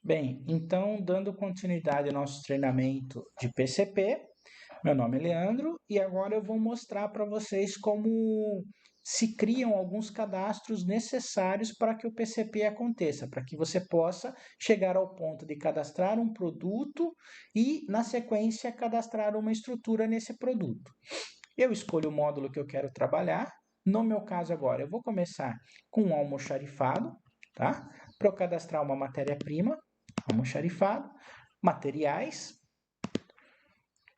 Bem, então, dando continuidade ao nosso treinamento de PCP, meu nome é Leandro e agora eu vou mostrar para vocês como se criam alguns cadastros necessários para que o PCP aconteça, para que você possa chegar ao ponto de cadastrar um produto e, na sequência, cadastrar uma estrutura nesse produto. Eu escolho o módulo que eu quero trabalhar. No meu caso agora, eu vou começar com um almoxarifado, tá? Para eu cadastrar uma matéria-prima, almoxarifado, materiais.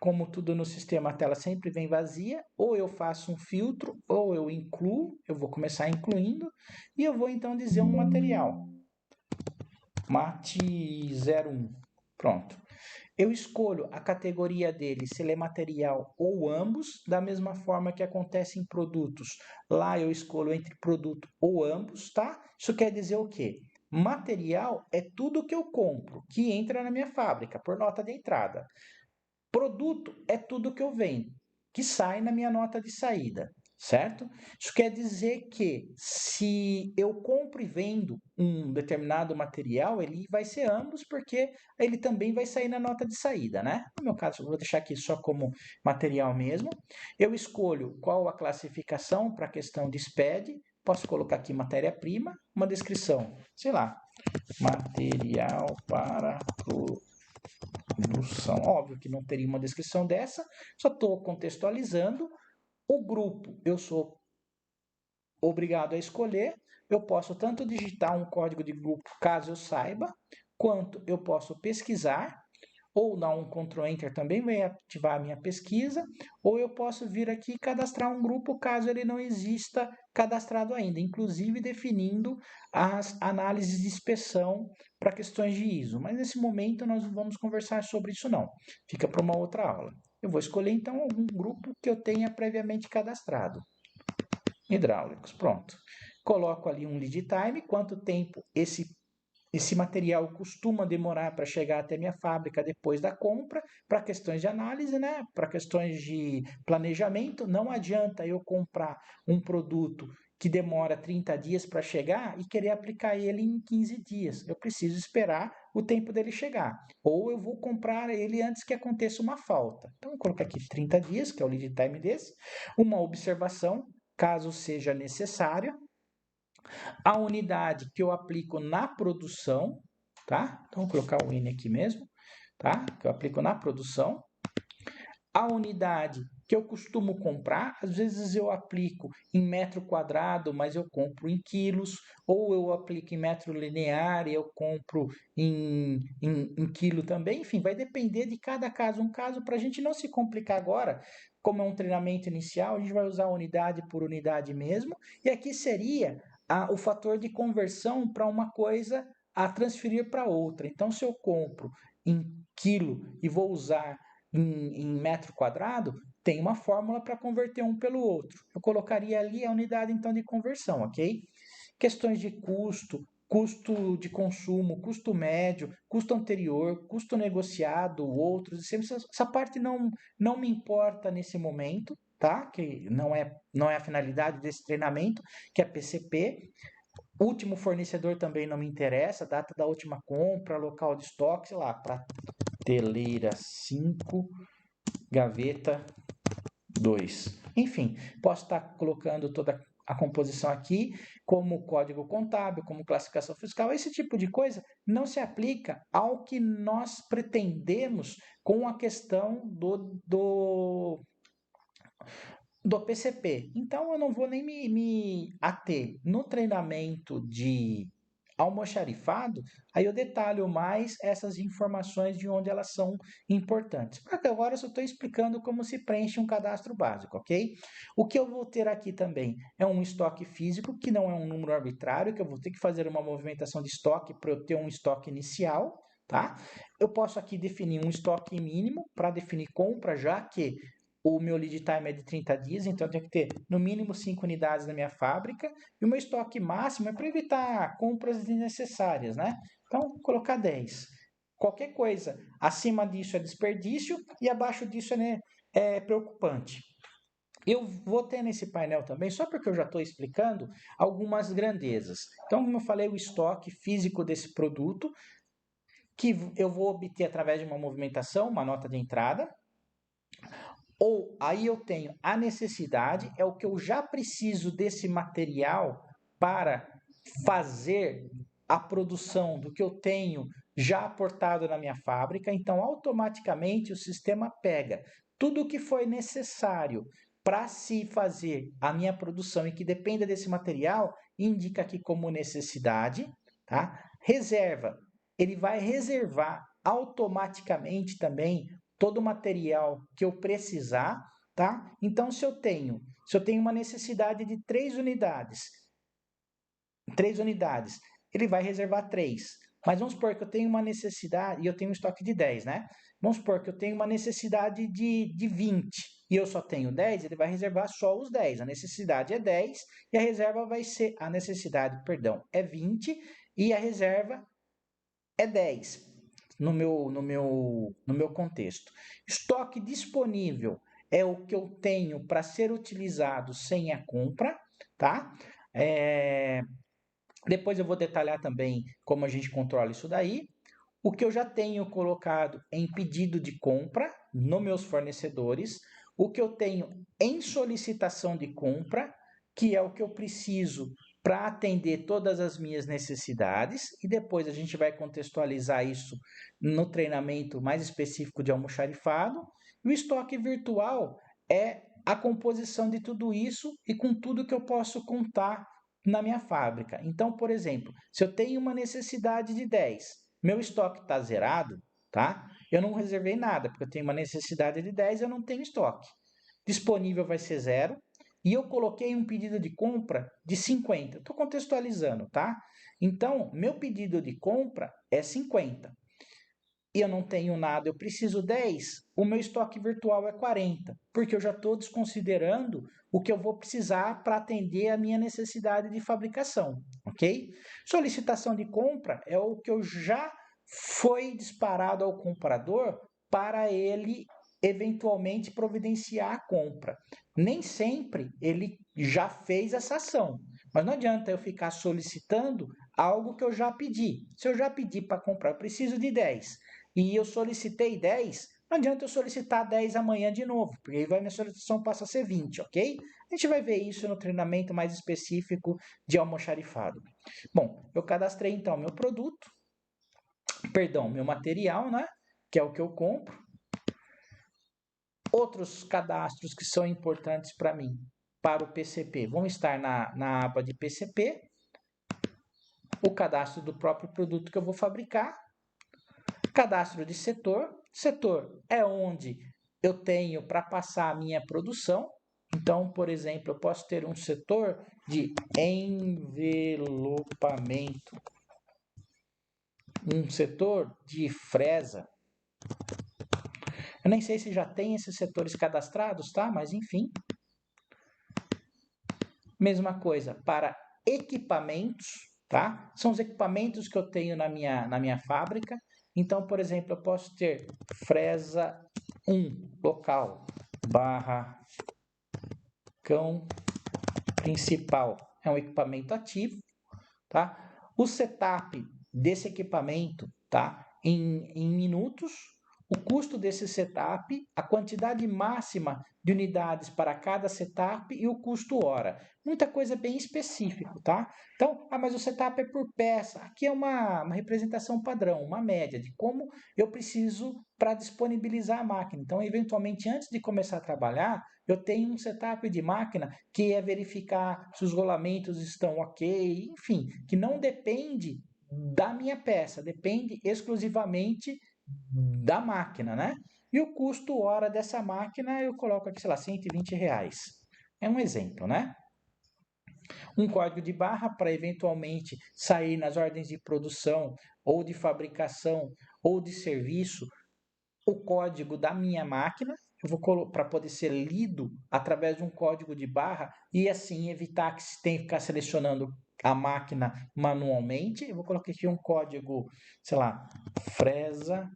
Como tudo no sistema, a tela sempre vem vazia, ou eu faço um filtro, ou eu incluo, eu vou começar incluindo, e eu vou então dizer um material, mate 01, pronto. Eu escolho a categoria dele, se ele é material ou ambos, da mesma forma que acontece em produtos. Lá eu escolho entre produto ou ambos, tá? Isso quer dizer o quê? Material é tudo que eu compro, que entra na minha fábrica, por nota de entrada. Produto é tudo que eu vendo, que sai na minha nota de saída, certo? Isso quer dizer que se eu compro e vendo um determinado material, ele vai ser ambos, porque ele também vai sair na nota de saída, né? No meu caso, eu vou deixar aqui só como material mesmo. Eu escolho qual a classificação para a questão de SPED. Posso colocar aqui matéria-prima, uma descrição, sei lá, material para produção. Óbvio que não teria uma descrição dessa, só estou contextualizando. O grupo eu sou obrigado a escolher. Eu posso tanto digitar um código de grupo caso eu saiba, quanto eu posso pesquisar, ou dar um Ctrl Enter também vai ativar a minha pesquisa, ou eu posso vir aqui e cadastrar um grupo caso ele não exista cadastrado ainda, inclusive definindo as análises de inspeção para questões de ISO. Mas nesse momento nós não vamos conversar sobre isso não, fica para uma outra aula. Eu vou escolher então algum grupo que eu tenha previamente cadastrado. Hidráulicos, pronto. Coloco ali um lead time, quanto tempo esse material costuma demorar para chegar até minha fábrica depois da compra, para questões de análise, né? Para questões de planejamento. Não adianta eu comprar um produto que demora 30 dias para chegar e querer aplicar ele em 15 dias. Eu preciso esperar o tempo dele chegar. Ou eu vou comprar ele antes que aconteça uma falta. Então, eu vou colocar aqui 30 dias, que é o lead time desse. Uma observação, caso seja necessária, a unidade que eu aplico na produção, tá? Então, vou colocar o N aqui mesmo, tá? Que eu aplico na produção. A unidade que eu costumo comprar, às vezes eu aplico em metro quadrado, mas eu compro em quilos, ou eu aplico em metro linear e eu compro em quilo também. Enfim, vai depender de cada caso. Um caso, para a gente não se complicar agora, como é um treinamento inicial, a gente vai usar unidade por unidade mesmo. E aqui seria o fator de conversão para uma coisa a transferir para outra. Então, se eu compro em quilo e vou usar em metro quadrado, tem uma fórmula para converter um pelo outro. Eu colocaria ali a unidade então de conversão, ok? Questões de custo, custo de consumo, custo médio, custo anterior, custo negociado, outros. Essa parte não me importa nesse momento, tá? Que não é a finalidade desse treinamento, que é PCP. Último fornecedor também não me interessa, data da última compra, local de estoque, sei lá, prateleira 5, gaveta 2. Enfim, posso estar colocando toda a composição aqui como código contábil, como classificação fiscal. Esse tipo de coisa não se aplica ao que nós pretendemos com a questão do PCP. Então, eu não vou nem me ater no treinamento de almoxarifado, aí eu detalho mais essas informações de onde elas são importantes. Porque agora eu só estou explicando como se preenche um cadastro básico, ok? O que eu vou ter aqui também é um estoque físico, que não é um número arbitrário, que eu vou ter que fazer uma movimentação de estoque para eu ter um estoque inicial, tá? Eu posso aqui definir um estoque mínimo para definir compra, já que o meu lead time é de 30 dias, então eu tenho que ter no mínimo 5 unidades na minha fábrica, e o meu estoque máximo é para evitar compras desnecessárias, né? Então, vou colocar 10. Qualquer coisa acima disso é desperdício e abaixo disso é preocupante. Eu vou ter nesse painel também, só porque eu já estou explicando, algumas grandezas. Então, como eu falei, o estoque físico desse produto, que eu vou obter através de uma movimentação, uma nota de entrada, ou aí eu tenho a necessidade, é o que eu já preciso desse material para fazer a produção do que eu tenho já aportado na minha fábrica, então automaticamente o sistema pega tudo o que foi necessário para se fazer a minha produção e que dependa desse material, indica aqui como necessidade, tá? Reserva, ele vai reservar automaticamente também todo o material que eu precisar, tá? Então, se eu tenho uma necessidade de 3 unidades, ele vai reservar 3. Mas vamos supor que eu tenho uma necessidade, e eu tenho um estoque de 10, né? Vamos supor que eu tenho uma necessidade de 20 e eu só tenho 10, ele vai reservar só os 10. A necessidade é 10 e a reserva vai ser, a necessidade, perdão, é 20 e a reserva é 10 no meu contexto. Estoque disponível é o que eu tenho para ser utilizado sem a compra, tá? Depois eu vou detalhar também como a gente controla isso daí. O que eu já tenho colocado em pedido de compra nos meus fornecedores, o que eu tenho em solicitação de compra, que é o que eu preciso para atender todas as minhas necessidades, e depois a gente vai contextualizar isso no treinamento mais específico de almoxarifado. E o estoque virtual é a composição de tudo isso e com tudo que eu posso contar na minha fábrica. Então, por exemplo, se eu tenho uma necessidade de 10, meu estoque está zerado, tá? Eu não reservei nada, porque eu tenho uma necessidade de 10 e eu não tenho estoque. Disponível vai ser 0. E eu coloquei um pedido de compra de 50. Estou contextualizando, tá? Então, meu pedido de compra é 50. E eu não tenho nada, eu preciso 10, o meu estoque virtual é 40, porque eu já estou desconsiderando o que eu vou precisar para atender a minha necessidade de fabricação, ok? Solicitação de compra é o que eu já foi disparado ao comprador para ele eventualmente providenciar a compra. Nem sempre ele já fez essa ação, mas não adianta eu ficar solicitando algo que eu já pedi. Se eu já pedi para comprar, eu preciso de 10 e eu solicitei 10, não adianta eu solicitar 10 amanhã de novo, porque aí minha solicitação passa a ser 20, ok? A gente vai ver isso no treinamento mais específico de almoxarifado. Bom, eu cadastrei então meu produto, perdão, meu material, né? Que é o que eu compro. Outros cadastros que são importantes para mim, para o PCP, vão estar na aba de PCP, o cadastro do próprio produto que eu vou fabricar, cadastro de setor. Setor é onde eu tenho para passar a minha produção. Então, por exemplo, eu posso ter um setor de envelopamento, um setor de fresa. Eu nem sei se já tem esses setores cadastrados, tá? Mas enfim. Mesma coisa para equipamentos, tá? São os equipamentos que eu tenho na minha fábrica. Então, por exemplo, eu posso ter fresa 1 local barra cão principal. É um equipamento ativo, tá? O setup desse equipamento, tá? Em minutos, o custo desse setup, a quantidade máxima de unidades para cada setup e o custo hora. Muita coisa bem específica, tá? Então, mas o setup é por peça. Aqui é uma representação padrão, uma média de como eu preciso para disponibilizar a máquina. Então, eventualmente, antes de começar a trabalhar, eu tenho um setup de máquina que é verificar se os rolamentos estão ok, enfim, que não depende da minha peça, depende exclusivamente da máquina, né? E o custo hora dessa máquina eu coloco aqui, sei lá, R$ 120. É um exemplo, né? Um código de barra para eventualmente sair nas ordens de produção ou de fabricação ou de serviço o código da minha máquina, eu vou para poder ser lido através de um código de barra e assim evitar que se tenha que ficar selecionando a máquina manualmente. Eu vou colocar aqui um código, sei lá, fresa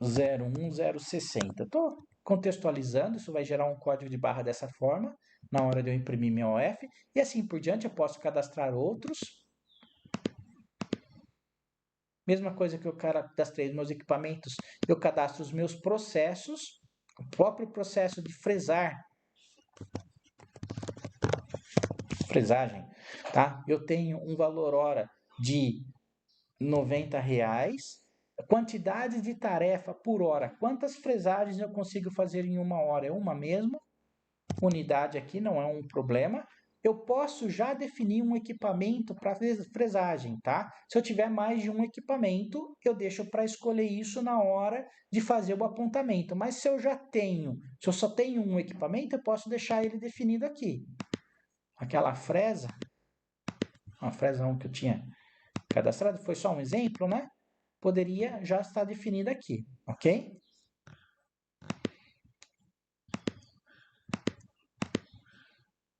01060. Estou contextualizando, isso vai gerar um código de barra dessa forma na hora de eu imprimir minha OF e assim por diante eu posso cadastrar outros. Mesma coisa que eu cadastrei meus equipamentos, eu cadastro os meus processos, o próprio processo de fresagem, tá? Eu tenho um valor hora de R$ 90, quantidade de tarefa por hora, quantas fresagens eu consigo fazer em uma hora? É uma mesmo, unidade aqui não é um problema. Eu posso já definir um equipamento para fresagem, tá? Se eu tiver mais de um equipamento, eu deixo para escolher isso na hora de fazer o apontamento. Mas se eu só tenho um equipamento, eu posso deixar ele definido aqui. Aquela fresa, uma fresa 1 que eu tinha cadastrado, foi só um exemplo, né? Poderia já estar definida aqui, ok?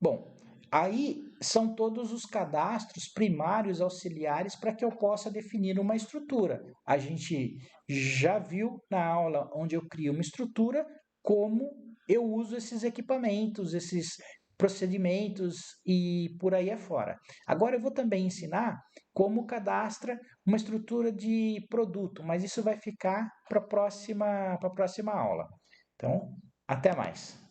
Bom, aí são todos os cadastros primários auxiliares para que eu possa definir uma estrutura. A gente já viu na aula onde eu crio uma estrutura como eu uso esses equipamentos, esses procedimentos e por aí afora. Agora eu vou também ensinar como cadastra uma estrutura de produto, mas isso vai ficar para a próxima aula. Então, até mais.